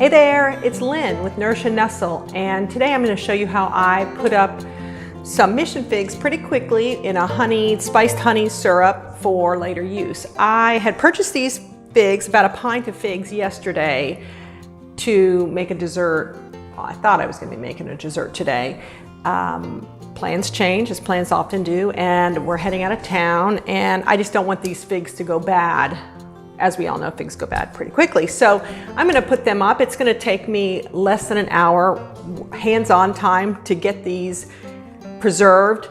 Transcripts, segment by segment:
Hey there, it's Lynn with Nourish and Nestle, and today I'm going to show you how I put up some mission figs pretty quickly in a spiced honey syrup for later use. I had purchased these figs, about a pint of figs yesterday, to make a dessert. Well, I thought I was going to be making a dessert today. Plans change, as plans often do, and we're heading out of town, and I just don't want these figs to go bad. As we all know, figs go bad pretty quickly. So I'm going to put them up. It's going to take me less than an hour hands-on time to get these preserved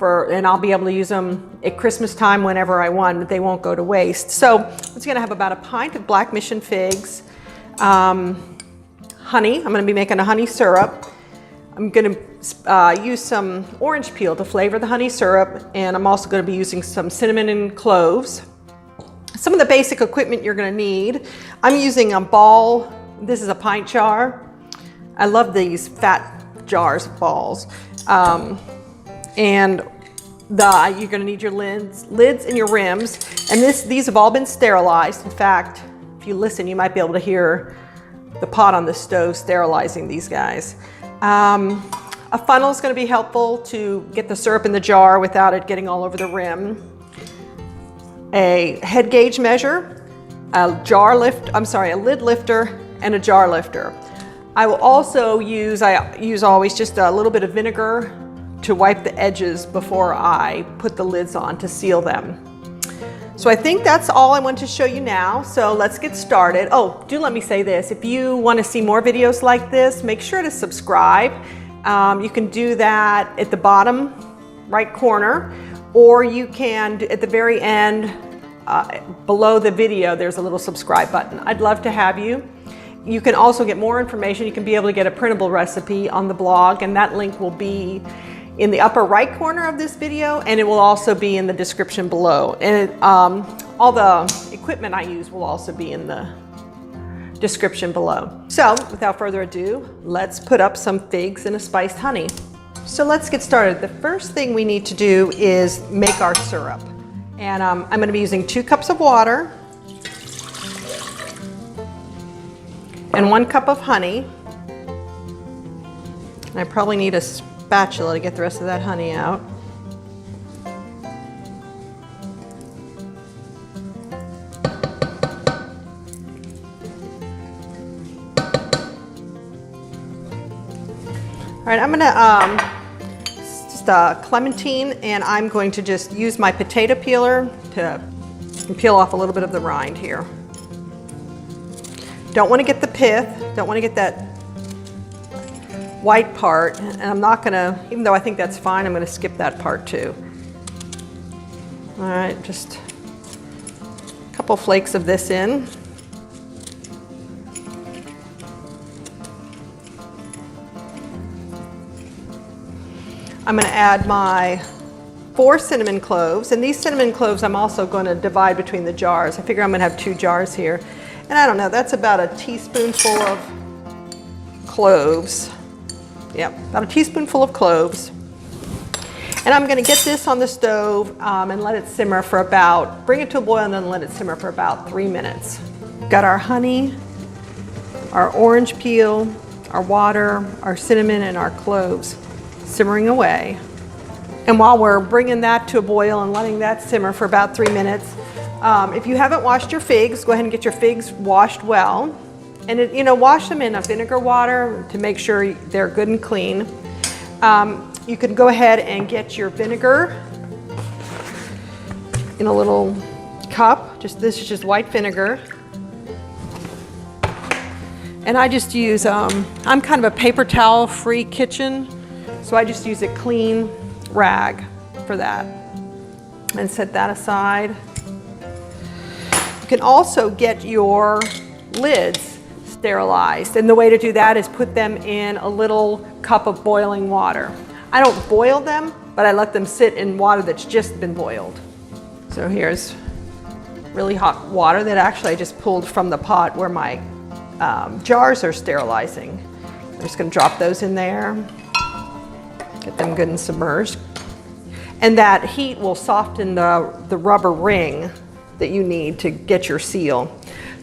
and I'll be able to use them at Christmas time whenever I want, but they won't go to waste. So I'm just going to have about a pint of black mission figs, honey. I'm going to be making a honey syrup. I'm going to use some orange peel to flavor the honey syrup, and I'm also going to be using some cinnamon and cloves. Some of the basic equipment you're going to need. I'm using a ball. This is a pint jar. I love these fat jars of balls. And you're going to need your lids and your rims. And these have all been sterilized. In fact, if you listen, you might be able to hear the pot on the stove sterilizing these guys. A funnel is going to be helpful to get the syrup in the jar without it getting all over the rim. A head gauge measure, a lid lifter, and a jar lifter. I will also use always just a little bit of vinegar to wipe the edges before I put the lids on to seal them. So I think that's all I want to show you now. So let's get started. Oh, do let me say this. If you want to see more videos like this, make sure to subscribe. You can do that at the bottom right corner, or you can, at the very end, below the video, there's a little subscribe button. I'd love to have you. You can also get more information. You can be able to get a printable recipe on the blog, and that link will be in the upper right corner of this video, and it will also be in the description below. And all the equipment I use will also be in the description below. So without further ado, let's put up some figs in a spiced honey. So let's get started. The first thing we need to do is make our syrup. And I'm going to be using 2 cups of water and 1 cup of honey. And I probably need a spatula to get the rest of that honey out. All right, I'm going to clementine, and I'm going to just use my potato peeler to peel off a little bit of the rind here. Don't want to get the pith, don't want to get that white part, and I'm not going to, even though I think that's fine, I'm going to skip that part too. All right, just a couple flakes of this in. I'm going to add my 4 cinnamon cloves, and these cinnamon cloves I'm also going to divide between the jars. I figure I'm going to have 2 jars here, and I don't know, that's about a teaspoonful of cloves. Yep, about a teaspoonful of cloves. And I'm going to get this on the stove and let it simmer for bring it to a boil and then let it simmer for about 3 minutes. Got our honey, our orange peel, our water, our cinnamon, and our cloves simmering away. And while we're bringing that to a boil and letting that simmer for about 3 minutes, if you haven't washed your figs, go ahead and get your figs washed well. And wash them in a vinegar water to make sure they're good and clean. You can go ahead and get your vinegar in a little cup. This is just white vinegar. And I just use, I'm kind of a paper towel free kitchen, so I just use a clean rag for that and set that aside. You can also get your lids sterilized, and the way to do that is put them in a little cup of boiling water. I don't boil them, but I let them sit in water that's just been boiled. So here's really hot water that actually I just pulled from the pot where my jars are sterilizing. I'm just going to drop those in there. Get them good and submerged. And that heat will soften the rubber ring that you need to get your seal.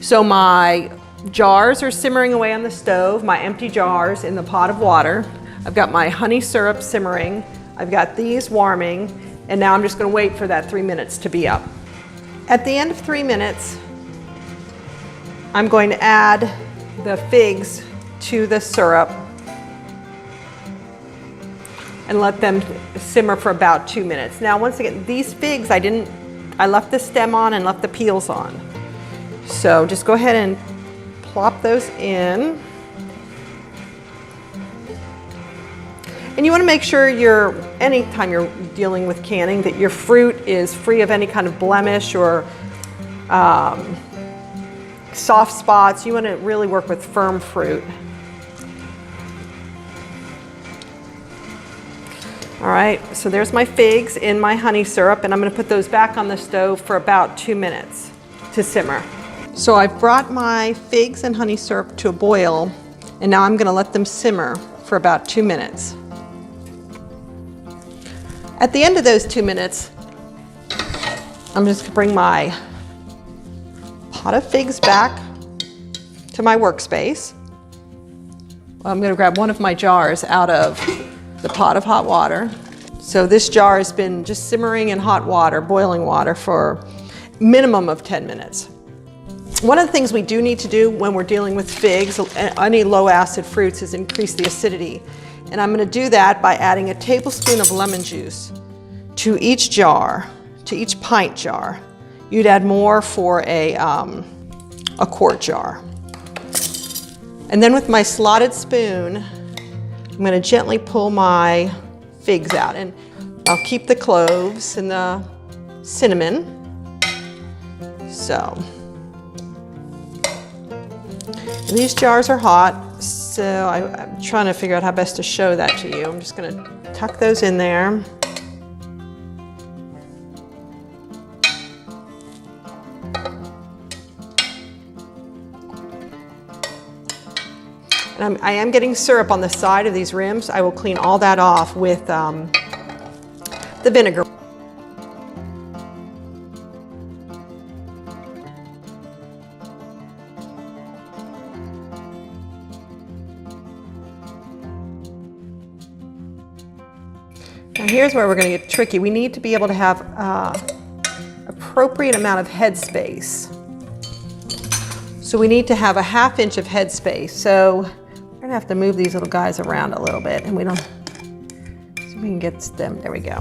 So my jars are simmering away on the stove, my empty jars in the pot of water. I've got my honey syrup simmering. I've got these warming, and now I'm just going to wait for that 3 minutes to be up. At the end of 3 minutes, I'm going to add the figs to the syrup and let them simmer for about 2 minutes. Now, once again, these figs, I left the stem on and left the peels on. So just go ahead and plop those in. And you want to make sure anytime you're dealing with canning, that your fruit is free of any kind of blemish or soft spots. You want to really work with firm fruit. All right, so there's my figs in my honey syrup, and I'm going to put those back on the stove for about 2 minutes to simmer. So I've brought my figs and honey syrup to a boil, and now I'm going to let them simmer for about 2 minutes. At the end of those 2 minutes, I'm just going to bring my pot of figs back to my workspace. I'm going to grab one of my jars out of the pot of hot water. So this jar has been just simmering in hot water, boiling water, for a minimum of 10 minutes. One of the things we do need to do when we're dealing with figs, any low acid fruits, is increase the acidity. And I'm going to do that by adding a tablespoon of lemon juice to each jar, to each pint jar. You'd add more for a quart jar. And then with my slotted spoon, I'm going to gently pull my figs out, and I'll keep the cloves and the cinnamon. So these jars are hot, so I'm trying to figure out how best to show that to you. I'm just going to tuck those in there. And I am getting syrup on the side of these rims. I will clean all that off with the vinegar. Now here's where we're going to get tricky. We need to be able to have appropriate amount of head space. So we need to have a 1/2 inch of head space. So we're going to have to move these little guys around a little bit, and we can get them. There we go.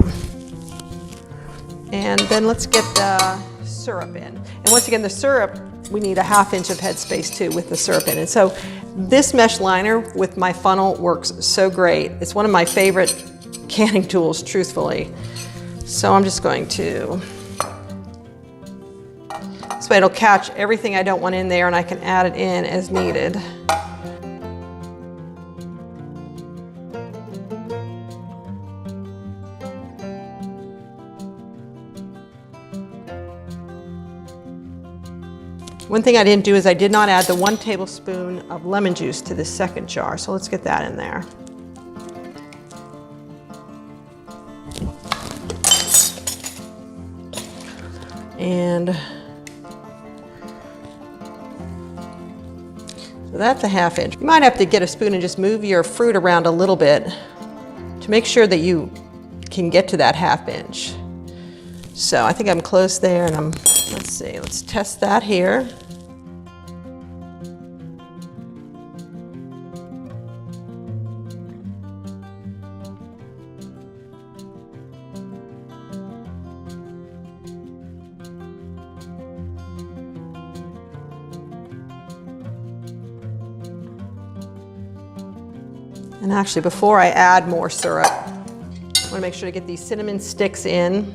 And then let's get the syrup in. And once again, the syrup, we need a 1/2 inch of head space too with the syrup in. And so this mesh liner with my funnel works so great. It's one of my favorite canning tools, truthfully. So I'm just going to, this way it'll catch everything I don't want in there, and I can add it in as needed. One thing I didn't do is I did not add the 1 tablespoon of lemon juice to this second jar, so let's get that in there. And so that's a 1/2 inch. You might have to get a spoon and just move your fruit around a little bit to make sure that you can get to that 1/2 inch. So I think I'm close there, and let's see, let's test that here. And actually, before I add more syrup, I want to make sure to get these cinnamon sticks in.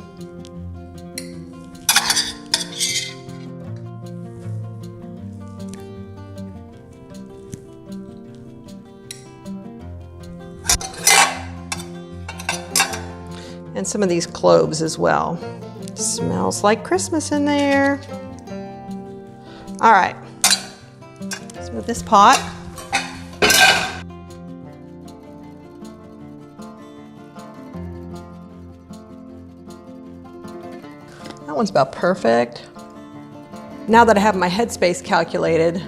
And some of these cloves as well. Smells like Christmas in there. All right, so with this pot, that one's about perfect. Now that I have my headspace calculated,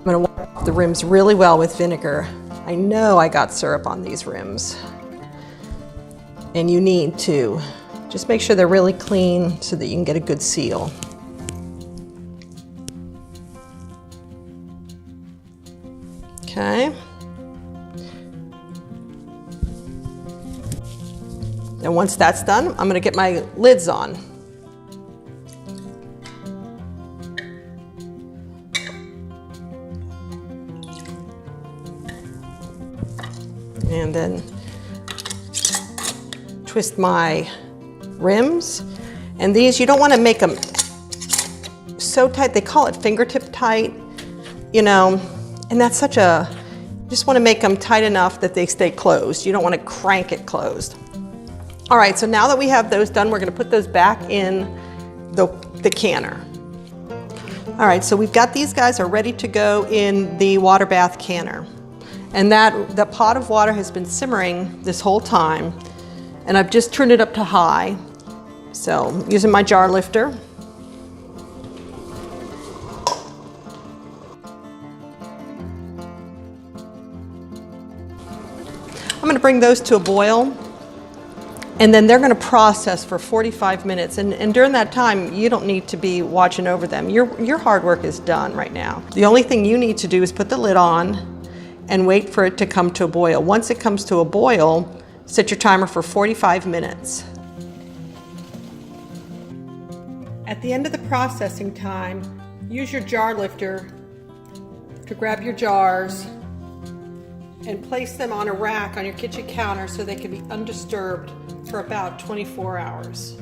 I'm going to wipe the rims really well with vinegar. I know I got syrup on these rims. And you need to. Just make sure they're really clean so that you can get a good seal. Okay. And once that's done, I'm going to get my lids on. And then twist my rims. And these, you don't want to make them so tight. They call it fingertip tight, you know, and that's such a, you just want to make them tight enough that they stay closed. You don't want to crank it closed. All right, so now that we have those done, we're going to put those back in the canner. All right, so we've got these guys are ready to go in the water bath canner. And that pot of water has been simmering this whole time. And I've just turned it up to high. So I'm using my jar lifter. I'm going to bring those to a boil. And then they're going to process for 45 minutes. And during that time, you don't need to be watching over them. Your hard work is done right now. The only thing you need to do is put the lid on and wait for it to come to a boil. Once it comes to a boil, set your timer for 45 minutes. At the end of the processing time, use your jar lifter to grab your jars and place them on a rack on your kitchen counter so they can be undisturbed for about 24 hours.